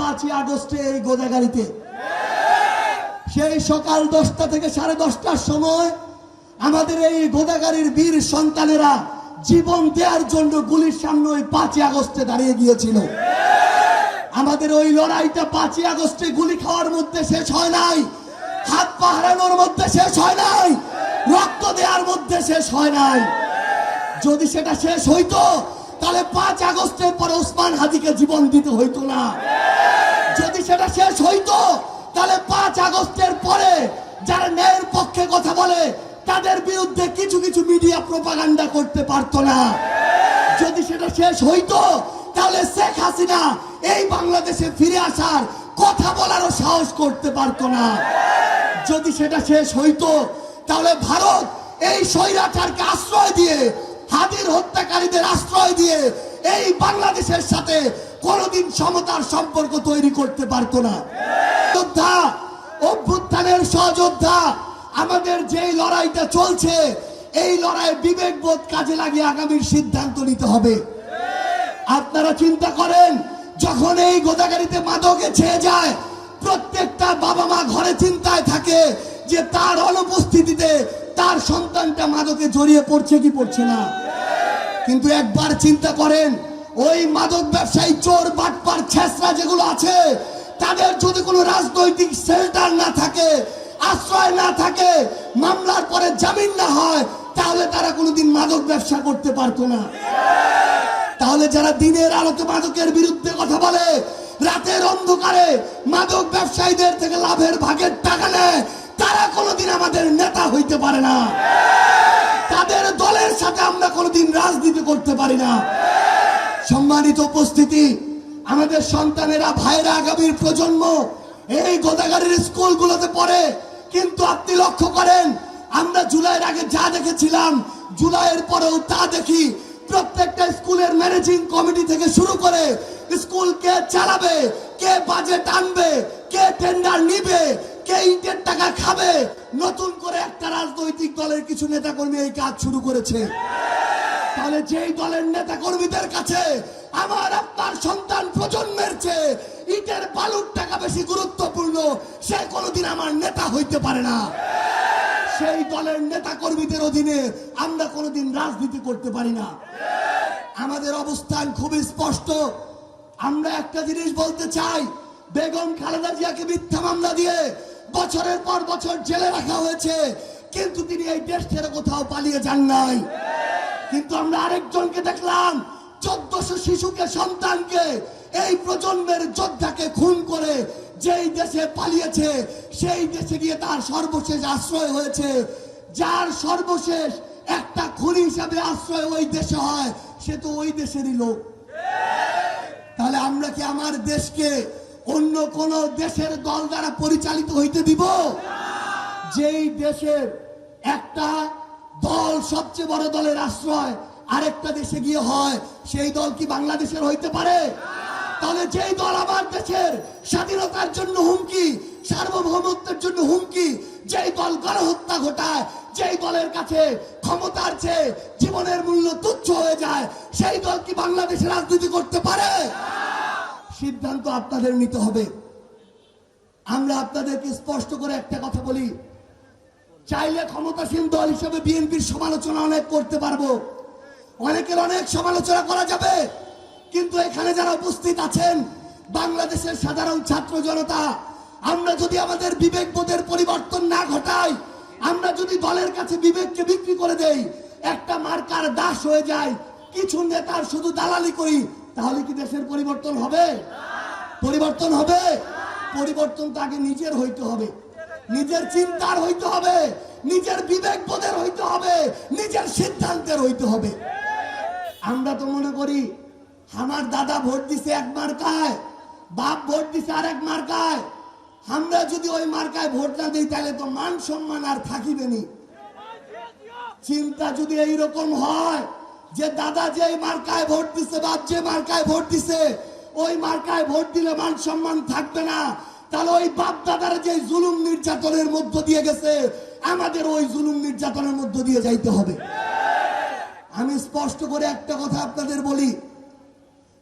5ই আগস্টে এই গোদাগাড়িতে সেই সকাল 10টা থেকে 10:30টার সময় আমাদের এই গোদাগাড়ির বীর সন্তানেরা জীবন দেওয়ার জন্য গুলির সামনে ওই 5ই আগস্টে দাঁড়িয়ে গিয়েছিল। আমাদের ওই লড়াইটা 5ই আগস্টে গুলি খাওয়ার মধ্যে শেষ হয় নাই, হাত পা হারানোর মধ্যে শেষ হয় নাই, রক্ত দেওয়ার মধ্যে শেষ হয় নাই। যদি সেটা শেষ হইতো তাহলে 5 আগস্টের পরে ওসমান হাদিকে জীবন দিতে হইতো না। যদি সেটা শেষ হইতো তাহলে 5 আগস্টের পরে যারা ন্যায়ের পক্ষে কথা বলে তাদের বিরুদ্ধে কিছু কিছু মিডিয়া প্রোপাগান্ডা করতে পারতো না। যদি সেটা শেষ হইতো তাহলে শেখ হাসিনা এই বাংলাদেশে ফিরে আসার কথা বলারও সাহস করতে পারতো না। যদি সেটা শেষ হইতো তাহলে ভারত এই স্বৈরাচারকে আশ্রয় দিয়ে, হাদির হত্যাকারীদের আশ্রয় দিয়ে এই বাংলাদেশের সাথে কোনোদিন সমতার সম্পর্ক তৈরি করতে পারতো না। যোদ্ধা, অভ্যুত্থানের সহযোদ্ধা, আমাদের যেই লড়াইটা চলছে এই লড়াই বিবেকবোধ কাজে লাগিয়ে আগামীর সিদ্ধান্ত নিতে হবে। আপনারা চিন্তা করেন, যখন এই গোদাগাড়িতে মাদকে ছেয়ে যায় প্রত্যেকটা বাবা মা ঘরে চিন্তায় থাকে যে তার অনুপস্থিতিতে তার সন্তানটা মাদকে জড়িয়ে পড়ছে কি পড়ছে না। কিন্তু একবার চিন্তা করেন, ওই মাদক ব্যবসায়ী, চোর, বাটপার, ছেঁচড়া যেগুলো আছে তাদের যদি কোনো রাজনৈতিক শেল্টার না থাকে, আশ্রয় না থাকে, মামলার পরে জামিন না হয়, তাহলে তারা কোনোদিন মাদক ব্যবসা করতে পারতো না। তাহলে যারা দিনের আলোতে মাদকের বিরুদ্ধে কথা বলে, রাতের অন্ধকারে মাদক ব্যবসায়ীদের থেকে লাভের ভাগের টাকা নেয়, তারা কোনোদিন আমাদের নেতা হইতে পারে না। তাদের দলের সাথে আমরা কোনোদিন রাজনীতি করতে পারি না। সম্মানিত উপস্থিতি, আমাদের সন্তানেরা, ভাইরা, আগামীর প্রজন্ম এই গোদাগাড়ির স্কুলগুলোতে পড়ে। কিন্তু আপনি লক্ষ্য করেন, আমরা জুলাইয়ের আগে যা দেখেছিলাম জুলাইয়ের পরেও তা দেখি। প্রত্যেকটা স্কুলের ম্যানেজিং কমিটি থেকে শুরু করে স্কুল কে চালাবে, কে বাজেট আনবে, কে টেন্ডার নিবে, কে ইটের টাকা খাবে, নতুন করে একটা রাজনৈতিক দলের কিছু নেতাকর্মী এই কাজ শুরু করেছে। তাহলে যেই দলের নেতাকর্মীদের কাছে আমার আপনার সন্তান প্রজন্মের চেয়ে ইটের বালুর টাকা বেশি গুরুত্বপূর্ণ, সে কোনোদিন আমার নেতা হইতে পারে না। সেই দলের নেতা কর্মীদের অধীনে আমরা কোনোদিন রাজনীতি করতে পারি না। আমাদের অবস্থান খুবই স্পষ্ট। আমরা একটা জিনিস বলতে চাই, বেগম খালেদা জিয়াকে মিথ্যা মামলা দিয়ে বছরের পর বছর জেলে রাখা হয়েছে, কিন্তু তিনি এই দেশ ছেড়ে কোথাও পালিয়ে যান নাই। কিন্তু আমরা আরেকজনকে দেখলাম, 1400 শিশুকে, সন্তানকে, এই প্রজন্মের যোদ্ধাকে খুন করে যেই দেশে পালিয়েছে সেই দেশে গিয়ে তার সর্বশেষ আশ্রয় হয়েছে। যার সর্বশেষ একটা খুনি হিসাবে আশ্রয় ওই দেশে হয়, সে তো ওই দেশেরই লোক। তাহলে আমরা কি আমার দেশকে অন্য কোন দেশের দল দ্বারা পরিচালিত হইতে দিব? যেই দেশের একটা দল সবচেয়ে বড় দলের আশ্রয় আরেকটা দেশে গিয়ে হয়, সেই দল কি বাংলাদেশের হইতে পারে? তাহলে যেই দল আমার দেশের স্বাধীনতার জন্য হুমকি, সার্বভৌমত্বের জন্য হুমকি, যেই দল গণহত্যা ঘটায়, যেই দলের কাছে ক্ষমতার চেয়ে জীবনের মূল্য তুচ্ছ হয়ে যায়, সেই দল কি বাংলাদেশে রাজনীতি করতে পারে? সিদ্ধান্ত আপনাদের নিতে হবে। আমরা আপনাদেরকে স্পষ্ট করে একটা কথা বলি, চাইলে ক্ষমতাসীন দল হিসেবে বিএনপির সমালোচনা অনেক করতে পারবো, অনেকের অনেক সমালোচনা করা যাবে, কিন্তু এখানে যারা উপস্থিত আছেন বাংলাদেশের সাধারণ ছাত্র জনতা, আমরা যদি আমাদের বিবেকবোধের পরিবর্তন না ঘটাই, আমরা যদি দলের কাছে বিবেককে বিক্রি করে দেই, একটা মার্কার দাস হয়ে যায়, কিছু নেতার শুধু দালালি করি, তাহলে কি দেশের পরিবর্তন হবে? পরিবর্তন হবে? পরিবর্তন তো আগে নিজের হইতে হবে, নিজের চিন্তার হইতে হবে, নিজের বিবেকবোধের হইতে হবে, নিজের সিদ্ধান্তের হইতে হবে। আমরা তো মনে করি আমার দাদা ভোট দিছে এক মার্কায়, বাপ ভোট দিছে আরেক মার্কায়, আমরা যদি ওই মার্কায় ভোট না দিই তাহলে তো মান সম্মান আর থাকিবেনি। চিন্তা যদি এইরকম হয় যে দাদা যে মার্কায় ভোট দিছে, বাপ যে মার্কায় ভোট দিছে, ওই মার্কায় ভোট দিলে মান সম্মান থাকবে না, তাহলে ওই বাপ দাদারা যে জুলুম নির্যাতনের মধ্য দিয়ে গেছে, আমাদের ওই জুলুম নির্যাতনের মধ্য দিয়ে যাইতে হবে। আমি স্পষ্ট করে একটা কথা আপনাদের বলি,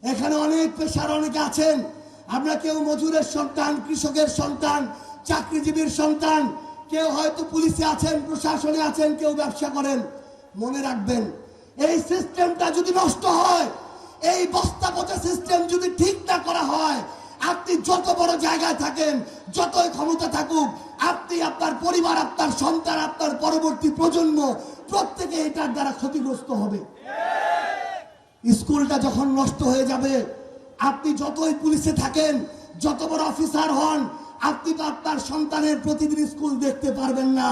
এখানে অনেক পেশার অনেকে আছেন, আমরা কেউ মজুরের সন্তান, কৃষকের সন্তান, চাকরিজীবীর সন্তান, কেউ হয়তো পুলিশে আছেন, প্রশাসনে আছেন, কেউ ব্যবসা করেন। মনে রাখবেন, এই সিস্টেমটা যদি নষ্ট হয়, এই বস্তা পচা সিস্টেম যদি ঠিক না করা হয়, আপনি যত বড় জায়গায় থাকেন, যতই ক্ষমতা থাকুক, আপনি, আপনার পরিবার, আপনার সন্তান, আপনার পরবর্তী প্রজন্ম প্রত্যেকে এটার দ্বারা ক্ষতিগ্রস্ত হবে। স্কুলটা যখন নষ্ট হয়ে যাবে, আপনি যতই পুলিশে থাকেন, যত বড় অফিসার হন, আপনি তো আপনার সন্তানের প্রতিদিন স্কুল দেখতে পারবেন না।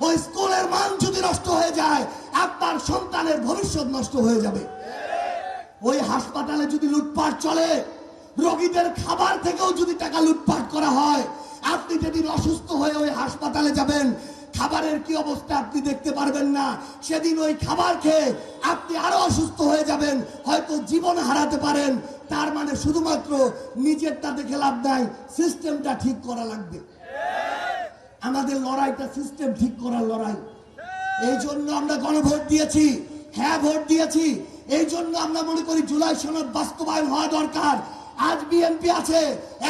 ওই স্কুলের মান যদি নষ্ট হয়ে যায়, আপনার সন্তানের ভবিষ্যৎ নষ্ট হয়ে যাবে। ওই হাসপাতালে যদি লুটপাট চলে, রোগীদের খাবার থেকেও যদি টাকা লুটপাট করা হয়, আপনি যেদিন অসুস্থ হয়ে ওই হাসপাতালে যাবেন, খাবারের কি অবস্থা আপনি দেখতে পারবেন না। সেদিন ওই খাবার খেয়ে আপনি আরো অসুস্থ হয়ে যাবেন, হয়তো জীবন হারাতে পারেন। তার মানে শুধুমাত্র নিজেরটা দেখে লাভ নাই, সিস্টেমটা ঠিক করা লাগবে। আমাদের লড়াইটা সিস্টেম ঠিক করার লড়াই। এই জন্য আমরা গণভোট দিয়েছি, হ্যাঁ ভোট দিয়েছি। এই জন্য আমরা মনে করি জুলাই সনদ বাস্তবায়ন হওয়া দরকার। আজ বিএনপি আছে,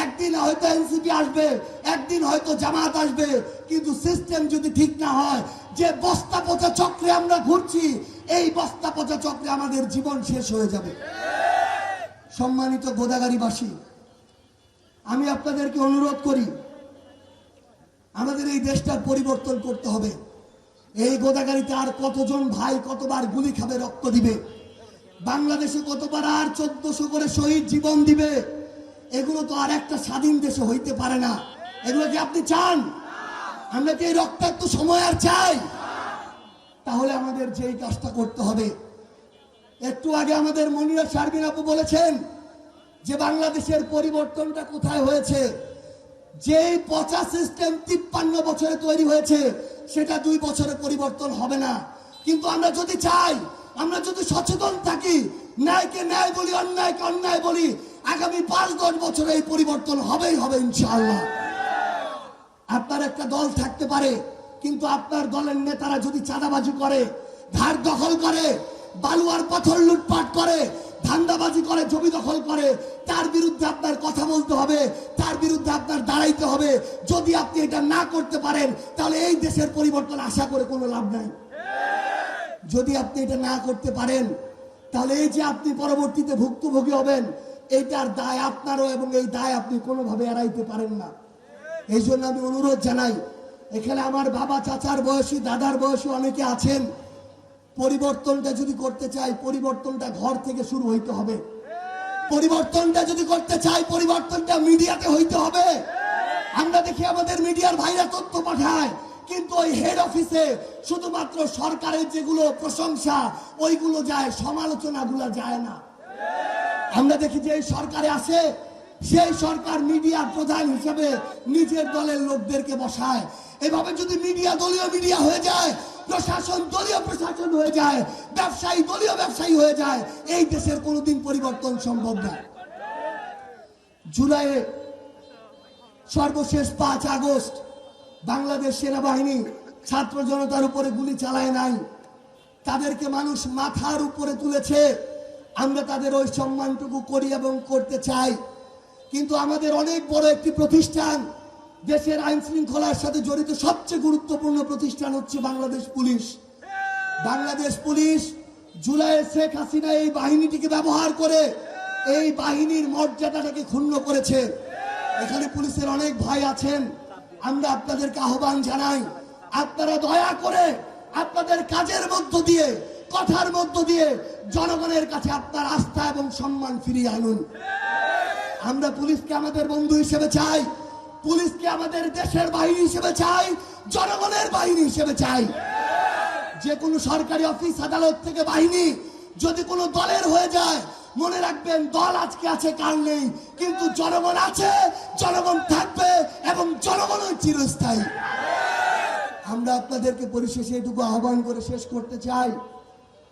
একদিন হয়তো এনসিপি আসবে, একদিন হয়তো জামাত আসবে, কিন্তু সিস্টেম যদি ঠিক না হয়, যে বস্তা পচা চক্রে আমরা ঘুরছি, এই বস্তা পচা চক্রে আমাদের জীবন শেষ হয়ে যাবে। সম্মানিত গোদাগাড়িবাসী, আমি আপনাদেরকে অনুরোধ করি, আমাদের এই দেশটার পরিবর্তন করতে হবে। এই গোদাগাড়িতে আর কতজন ভাই কতবার গুলি খাবে, রক্ত দিবে, বাংলাদেশে কতবার আর 1400 করে শহীদ জীবন দিবে, এগুলো তো আর একটা স্বাধীন দেশে হইতে পারে না। এগুলো কি আপনি চান? আমরা কি এই রক্তাক্ত সময় আর চাই? তাহলে আমাদের যেই কাজটা করতে হবে, একটু আগে আমাদের মনিরা শারমিন আপু বলেছেন যে বাংলাদেশের পরিবর্তনটা কোথায় হয়েছে। যেই পচা সিস্টেম 53 বছরে তৈরি হয়েছে, সেটা 2 বছরে পরিবর্তন হবে না। কিন্তু আমরা যদি চাই, আমরা যদি সচেতন থাকি, ন্যায়কে ন্যায় বলি, অন্যায়কে অন্যায় বলি, আগামী 5-10 বছরে এই পরিবর্তন হবেই হবে ইনশাআল্লাহ। আপনার একটা দল থাকতে পারে, কিন্তু আপনার দলের নেতারা যদি চাঁদাবাজি করে, ধার দখল করে, বালু আর পাথর লুটপাট করে, ধান্দাবাজি করে, জমি দখল করে, তার বিরুদ্ধে আপনার কথা বলতে হবে, তার বিরুদ্ধে আপনার দাঁড়াইতে হবে। যদি আপনি এটা না করতে পারেন, তাহলে এই দেশের পরিবর্তন আশা করে কোনো লাভ নাই। যদি আপনি এটা না করতে পারেন, তাহলে এই যে আপনি পরবর্তীতে ভুক্তভোগী হবেন, এইটার দায় আপনারও, এবং এই দায় আপনি কোনোভাবে এড়াইতে পারেন না। এই জন্য আমি অনুরোধ জানাই, এখানে আমার বাবা, চাচার বয়সী, দাদার বয়সী অনেকে আছেন। পরিবর্তনটা যদি করতে চাই, পরিবর্তনটা ঘর থেকে শুরু হইতে হবে। পরিবর্তনটা যদি করতে চাই, পরিবর্তনটা মিডিয়াতে হইতে হবে। আমরা দেখি আমাদের মিডিয়ার ভাইরা তথ্য পাঠায়, কিন্তু ওই হেড অফিসে শুধুমাত্র সরকারের যেগুলো প্রশংসা ওইগুলো যায়, সমালোচনাগুলো যায় না। আমরা দেখি যে এই সরকারে আসে, সেই সরকার মিডিয়ার প্রধান হিসেবে নিজের দলের লোকদেরকে বসায়। এভাবে যদি মিডিয়া দলীয় মিডিয়া হয়ে যায়, প্রশাসন দলীয় প্রশাসন হয়ে যায়, ব্যবসায়ী দলীয় ব্যবসায়ী হয়ে যায়, এই দেশের কোনোদিন পরিবর্তন সম্ভব না। জুলাইয়ে সর্বশেষ 5 আগস্ট বাংলাদেশ সেনাবাহিনী ছাত্র জনতার উপরে গুলি চালায় নাই, তাদেরকে মানুষ মাথার উপরে তুলেছে। আমরা তাদের ওই সম্মানটুকু করি এবং করতে চাই। কিন্তু আমাদের অনেক বড় একটি প্রতিষ্ঠান, দেশের আইন শৃঙ্খলার সাথে জড়িত সবচেয়ে গুরুত্বপূর্ণ প্রতিষ্ঠান হচ্ছে বাংলাদেশ পুলিশ। বাংলাদেশ পুলিশ জুলাইয়ে শেখ হাসিনা এই বাহিনীটিকে ব্যবহার করে এই বাহিনীর মর্যাদাটাকে ক্ষুণ্ণ করেছে। এখানে পুলিশের অনেক ভাই আছেন, আমরা আপনাদেরকে আহ্বান জানাই, আপনারা দয়া করে আপনাদের কাজের মধ্য দিয়ে, কথার মধ্য দিয়ে জনগণের কাছে আপনার আস্থা এবং সম্মান ফিরিয়ে আনুন। আমরা পুলিশকে আমাদের বন্ধু হিসেবে চাই, পুলিশকে আমাদের দেশের বাহিনী হিসেবে চাই, জনগণের বাহিনী হিসেবে চাই। যে কোনো সরকারি অফিস, আদালত থেকে বাহিনী যদি কোনো দলের হয়ে যায়, মনে রাখবেন দল আজকে আছে, কাল নেই, কিন্তু জনগণ আছে, জনগণ থাকবে, এবং জনগণই চিরস্থায়ী। আমরা আপনাদেরকে পরিশেষে এটুকু আহ্বান করে শেষ করতে চাই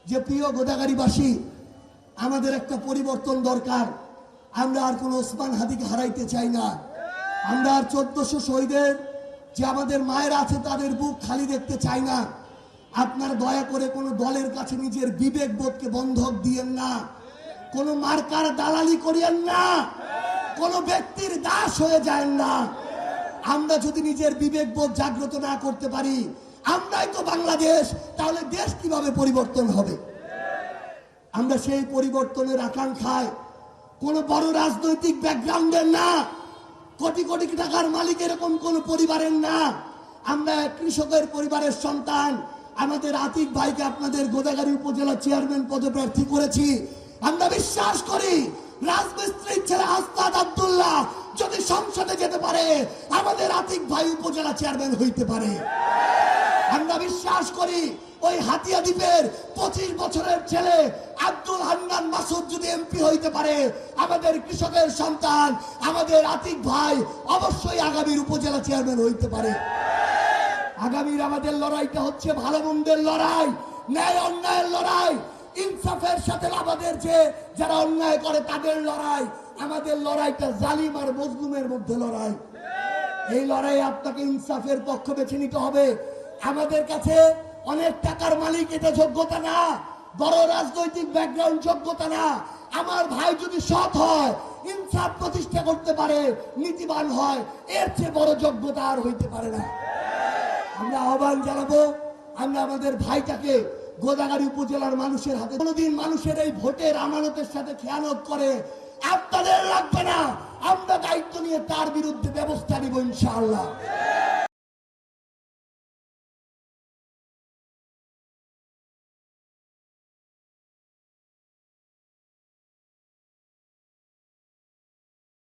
যে প্রিয় গোদাগাড়িবাসী, আমাদের একটা পরিবর্তন দরকার। আমরা আর কোনো ওসমান হাদিকে হারাইতে চাই না। আমরা আর 1400 শহীদের যে আমাদের মায়েরা আছে তাদের বুক খালি দেখতে চাই না। আপনার দয়া করে কোনো দলের কাছে নিজের বিবেক বোধকে বন্ধক দিয়েন না, কোনো মার্কার দালালি করিয়েন না। কোন ব্যক্তির দাস হয়ে যায় না। আমরা যদি নিজের বিবেকবোধ জাগ্রত না করতে পারি, আমরাই তো বাংলাদেশ, তাহলে দেশ কিভাবে পরিবর্তন হবে? আমরা সেই পরিবর্তনের আকাঙ্ক্ষায় কোন বড় রাজনৈতিক ব্যাকগ্রাউন্ডের না, কোটি কোটি টাকার মালিক এরকম কোন পরিবারের না। আমরা কৃষকের পরিবারের সন্তান। আমাদের আতিক ভাইকে আপনাদের গোদাগাড়ী উপজেলা চেয়ারম্যান পদপ্রার্থী করেছি। আমরা বিশ্বাস করি রাজমিস্ত্রির ছেলে আস্তাদ আব্দুল্লাহ যদি সংসদে যেতে পারে, আমাদের আতিক ভাই উপজেলা চেয়ারম্যান হইতে পারে। আমরা বিশ্বাস করি ওই হাতিয়া দ্বীপের 25 বছরের ছেলে আব্দুল হান্নান মাসুদ যদি এমপি হইতে পারে, আমাদের কৃষকের সন্তান আমাদের আতিক ভাই অবশ্যই আগামীর উপজেলা চেয়ারম্যান হইতে পারে। আগামীর আমাদের লড়াইটা হচ্ছে ভালো মন্দের লড়াই, ন্যায় অন্যায়ের লড়াই, ইনসাফের সাথে আমাদের যে যারা অন্যায় করে তাদের লড়াই। আমাদের লড়াইটা জালিম আর মজলুমের মধ্যে লড়াই। এই লড়াই আপনাকে ইনসাফের পক্ষ বেছে নিতে হবে। আমাদের কাছে অনেক টাকার মালিক এটা যোগ্যতা না, বড় রাজনৈতিক ব্যাকগ্রাউন্ড যোগ্যতা না। আমার ভাই যদি সৎ হয়, ইনসাফ প্রতিষ্ঠা করতে পারে, নীতিবান হয়, এর চেয়ে বড় যোগ্যতা আর হইতে পারে না। আমরা আহ্বান জানাবো, আমরা আমাদের ভাইটাকে গোদাগাড়ী উপজেলার মানুষের হাতে, কোনোদিন মানুষের এই ভোটের আমানতের সাথে খেয়ানত করে আপনাদের লাগবে না, আমরা দায়িত্ব নিয়ে তার বিরুদ্ধে ব্যবস্থা নিব ইনশাআল্লাহ।